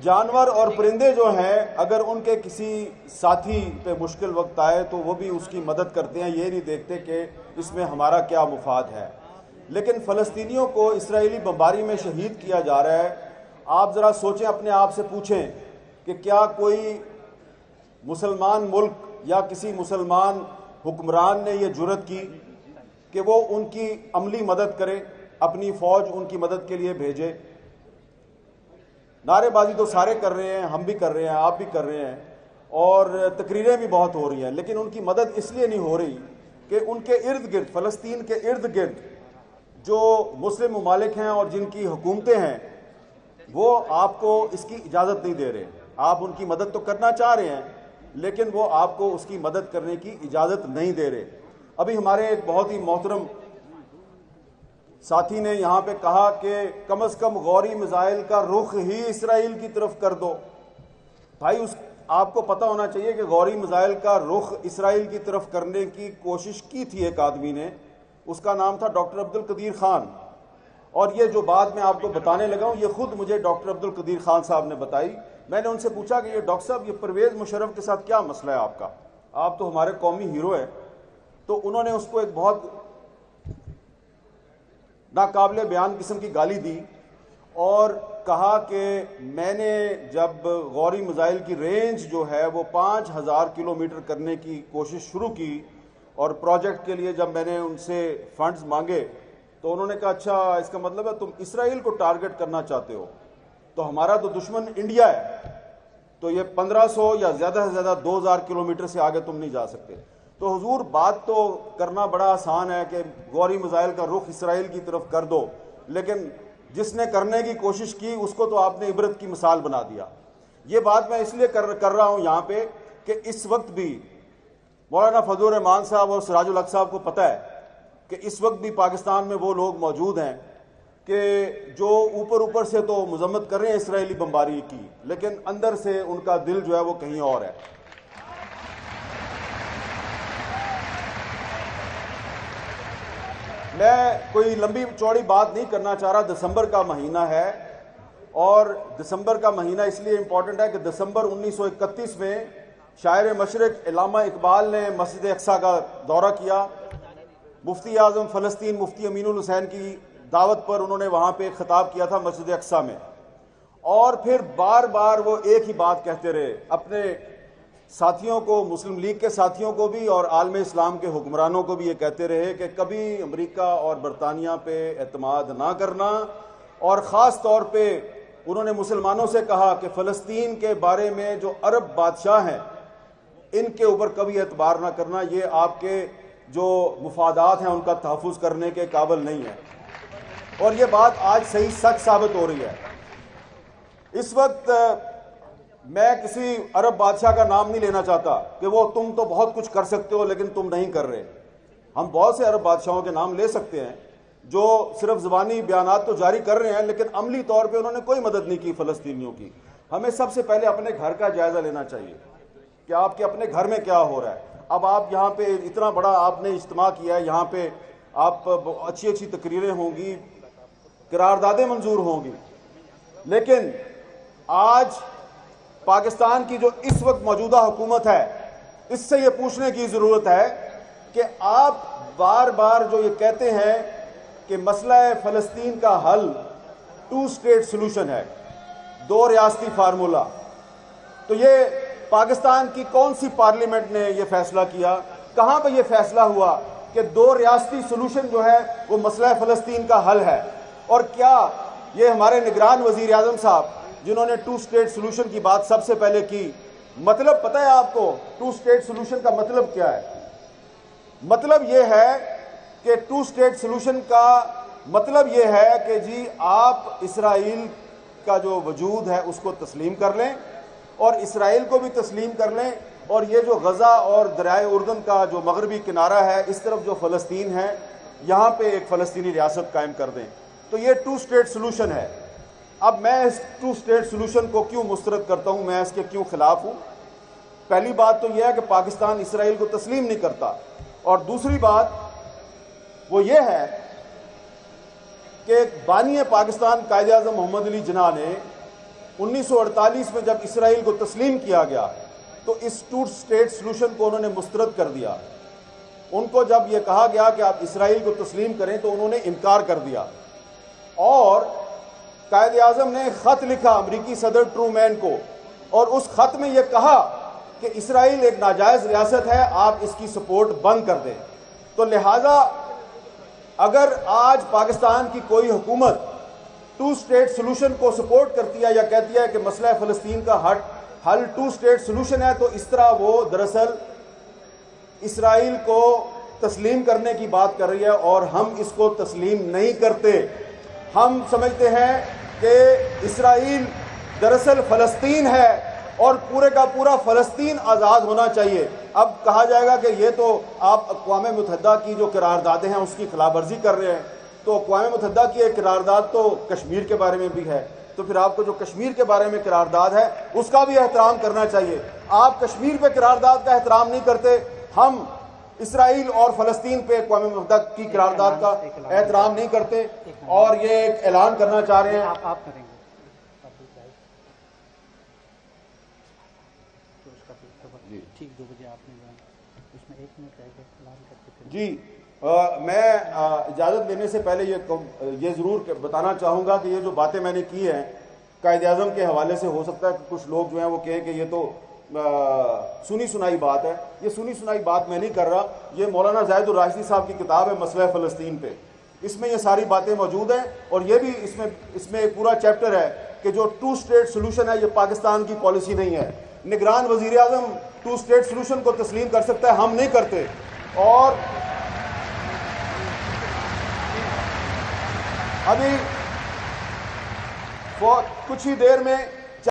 جانور اور پرندے جو ہیں اگر ان کے کسی ساتھی پہ مشکل وقت آئے تو وہ بھی اس کی مدد کرتے ہیں، یہ نہیں دیکھتے کہ اس میں ہمارا کیا مفاد ہے۔ لیکن فلسطینیوں کو اسرائیلی بمباری میں شہید کیا جا رہا ہے۔ آپ ذرا سوچیں، اپنے آپ سے پوچھیں کہ کیا کوئی مسلمان ملک یا کسی مسلمان حکمران نے یہ جرأت کی کہ وہ ان کی عملی مدد کرے، اپنی فوج ان کی مدد کے لیے بھیجے؟ نعرے بازی تو سارے کر رہے ہیں، ہم بھی کر رہے ہیں، آپ بھی کر رہے ہیں، اور تقریریں بھی بہت ہو رہی ہیں، لیکن ان کی مدد اس لیے نہیں ہو رہی کہ ان کے ارد گرد، فلسطین کے ارد گرد جو مسلم ممالک ہیں اور جن کی حکومتیں ہیں وہ آپ کو اس کی اجازت نہیں دے رہے۔ آپ ان کی مدد تو کرنا چاہ رہے ہیں لیکن وہ آپ کو اس کی مدد کرنے کی اجازت نہیں دے رہے۔ ابھی ہمارے ایک بہت ہی محترم ساتھی نے یہاں پہ کہا کہ کم از کم غوری میزائل کا رخ ہی اسرائیل کی طرف کر دو۔ بھائی آپ کو پتہ ہونا چاہیے کہ غوری میزائل کا رخ اسرائیل کی طرف کرنے کی کوشش کی تھی ایک آدمی نے، اس کا نام تھا ڈاکٹر عبدالقدیر خان، اور یہ جو بات میں آپ کو بتانے لگا ہوں یہ خود مجھے ڈاکٹر عبدالقدیر خان صاحب نے بتائی۔ میں نے ان سے پوچھا کہ یہ ڈاکٹر صاحب، یہ پرویز مشرف کے ساتھ کیا مسئلہ ہے آپ کا؟ آپ تو ہمارے قومی ہیرو ہیں۔ تو انہوں نے اس کو ایک بہت ناقابل بیان قسم کی گالی دی اور کہا کہ میں نے جب غوری میزائل کی رینج جو ہے وہ 5000 کلومیٹر کرنے کی کوشش شروع کی اور پروجیکٹ کے لیے جب میں نے ان سے فنڈز مانگے تو انہوں نے کہا اچھا اس کا مطلب ہے تم اسرائیل کو ٹارگٹ کرنا چاہتے ہو، تو ہمارا تو دشمن انڈیا ہے، تو یہ 1500 یا زیادہ سے زیادہ 2000 کلومیٹر سے آگے تم نہیں جا سکتے۔ تو حضور بات تو کرنا بڑا آسان ہے کہ غوری میزائل کا رخ اسرائیل کی طرف کر دو، لیکن جس نے کرنے کی کوشش کی اس کو تو آپ نے عبرت کی مثال بنا دیا۔ یہ بات میں اس لیے کر رہا ہوں یہاں پہ کہ اس وقت بھی مولانا فضل الرحمان صاحب اور سراج الحق صاحب کو پتہ ہے کہ اس وقت بھی پاکستان میں وہ لوگ موجود ہیں کہ جو اوپر سے تو مذمت کر رہے ہیں اسرائیلی بمباری کی، لیکن اندر سے ان کا دل جو ہے وہ کہیں اور ہے۔ میں کوئی لمبی چوڑی بات نہیں کرنا چاہ رہا، دسمبر کا مہینہ ہے اور دسمبر کا مہینہ اس لیے امپورٹنٹ ہے کہ دسمبر 1931 میں شاعر مشرق علامہ اقبال نے مسجد اقصیٰ کا دورہ کیا۔ مفتی اعظم فلسطین مفتی امین الحسین کی دعوت پر انہوں نے وہاں پہ خطاب کیا تھا مسجد اقصیٰ میں، اور پھر بار بار وہ ایک ہی بات کہتے رہے اپنے ساتھیوں کو، مسلم لیگ کے ساتھیوں کو بھی اور عالم اسلام کے حکمرانوں کو بھی یہ کہتے رہے کہ کبھی امریکہ اور برطانیہ پہ اعتماد نہ کرنا، اور خاص طور پہ انہوں نے مسلمانوں سے کہا کہ فلسطین کے بارے میں جو عرب بادشاہ ہیں ان کے اوپر کبھی اعتبار نہ کرنا، یہ آپ کے جو مفادات ہیں ان کا تحفظ کرنے کے قابل نہیں ہے۔ اور یہ بات آج صحیح سچ ثابت ہو رہی ہے۔ اس وقت میں کسی عرب بادشاہ کا نام نہیں لینا چاہتا کہ وہ تم تو بہت کچھ کر سکتے ہو لیکن تم نہیں کر رہے۔ ہم بہت سے عرب بادشاہوں کے نام لے سکتے ہیں جو صرف زبانی بیانات تو جاری کر رہے ہیں لیکن عملی طور پہ انہوں نے کوئی مدد نہیں کی فلسطینیوں کی۔ ہمیں سب سے پہلے اپنے گھر کا جائزہ لینا چاہیے کہ آپ کے اپنے گھر میں کیا ہو رہا ہے۔ اب آپ یہاں پہ اتنا بڑا آپ نے اجتماع کیا ہے، یہاں پہ آپ اچھی اچھی تقریریں ہوں گی، قراردادیں منظور ہوں گی، لیکن آج پاکستان کی جو اس وقت موجودہ حکومت ہے اس سے یہ پوچھنے کی ضرورت ہے کہ آپ بار بار جو یہ کہتے ہیں کہ مسئلہ فلسطین کا حل 2 اسٹیٹ سلوشن ہے، 2 ریاستی فارمولہ، تو یہ پاکستان کی کون سی پارلیمنٹ نے یہ فیصلہ کیا؟ کہاں پہ یہ فیصلہ ہوا کہ 2 ریاستی سلوشن جو ہے وہ مسئلہ فلسطین کا حل ہے؟ اور کیا یہ ہمارے نگران وزیر اعظم صاحب جنہوں نے 2 اسٹیٹ سلوشن کی بات سب سے پہلے کی، مطلب پتہ ہے آپ کو 2 اسٹیٹ سلوشن کا مطلب کیا ہے؟ مطلب یہ ہے کہ 2 اسٹیٹ سلوشن کا مطلب یہ ہے کہ جی آپ اسرائیل کا جو وجود ہے اس کو تسلیم کر لیں اور اسرائیل کو بھی تسلیم کر لیں، اور یہ جو غزہ اور دریائے اردن کا جو مغربی کنارہ ہے اس طرف جو فلسطین ہے یہاں پہ ایک فلسطینی ریاست قائم کر دیں۔ تو یہ 2 اسٹیٹ سلوشن ہے۔ اب میں اس 2 اسٹیٹ سلوشن کو کیوں مسترد کرتا ہوں، میں اس کے کیوں خلاف ہوں؟ پہلی بات تو یہ ہے کہ پاکستان اسرائیل کو تسلیم نہیں کرتا، اور دوسری بات وہ یہ ہے کہ بانی پاکستان قائد اعظم محمد علی جناح نے 1948 میں جب اسرائیل کو تسلیم کیا گیا تو اس ٹو اسٹیٹ سلوشن کو انہوں نے مسترد کر دیا. ان کو جب یہ کہا گیا کہ آپ اسرائیل کو تسلیم کریں تو انہوں نے انکار کر دیا, اور قائد اعظم نے خط لکھا امریکی صدر ٹرومین کو, اور اس خط میں یہ کہا کہ اسرائیل ایک ناجائز ریاست ہے, آپ اس کی سپورٹ بند کر دیں. تو لہٰذا اگر آج پاکستان کی کوئی حکومت ٹو اسٹیٹ سلوشن کو سپورٹ کرتی ہے یا کہتی ہے کہ مسئلہ فلسطین کا حل ٹو اسٹیٹ سلوشن ہے, تو اس طرح وہ دراصل اسرائیل کو تسلیم کرنے کی بات کر رہی ہے, اور ہم اس کو تسلیم نہیں کرتے. ہم سمجھتے ہیں کہ اسرائیل دراصل فلسطین ہے اور پورے کا پورا فلسطین آزاد ہونا چاہیے. اب کہا جائے گا کہ یہ تو آپ اقوام متحدہ کی جو قراردادیں ہیں اس کی خلاف ورزی کر رہے ہیں, تو اقوام متحدہ کی ایک قرارداد تو کشمیر کے بارے میں بھی ہے, تو پھر آپ کو جو کشمیر کے بارے میں قرارداد ہے اس کا بھی احترام کرنا چاہیے. آپ کشمیر پہ قرارداد کا احترام نہیں کرتے, ہم اسرائیل اور فلسطین پہ اقوام متحدہ کی قرارداد کا احترام نہیں کرتے, اور یہ ایک اعلان کرنا چاہ رہے ہیں. آپ کریں گے ٹھیک 2 بجے آپ نے اس میں 1 منٹ رہ گیا اعلان کر کے. جی میں اجازت لینے سے پہلے یہ ضرور بتانا چاہوں گا کہ یہ جو باتیں میں نے کی ہیں قائد اعظم کے حوالے سے, ہو سکتا ہے کہ کچھ لوگ جو ہیں وہ کہیں کہ یہ تو سنی سنائی بات ہے. یہ سنی سنائی بات میں نہیں کر رہا, یہ مولانا زاہد الراشدی صاحب کی کتاب ہے مسئلہ فلسطین پہ, اس میں یہ ساری باتیں موجود ہیں, اور یہ بھی اس میں ایک پورا چیپٹر ہے کہ جو ٹو اسٹیٹ سلوشن ہے یہ پاکستان کی پالیسی نہیں ہے. نگران وزیر اعظم ٹو اسٹیٹ سلوشن کو تسلیم کر سکتا ہے, ہم نہیں کرتے. اور ابھی کچھ ہی دیر میں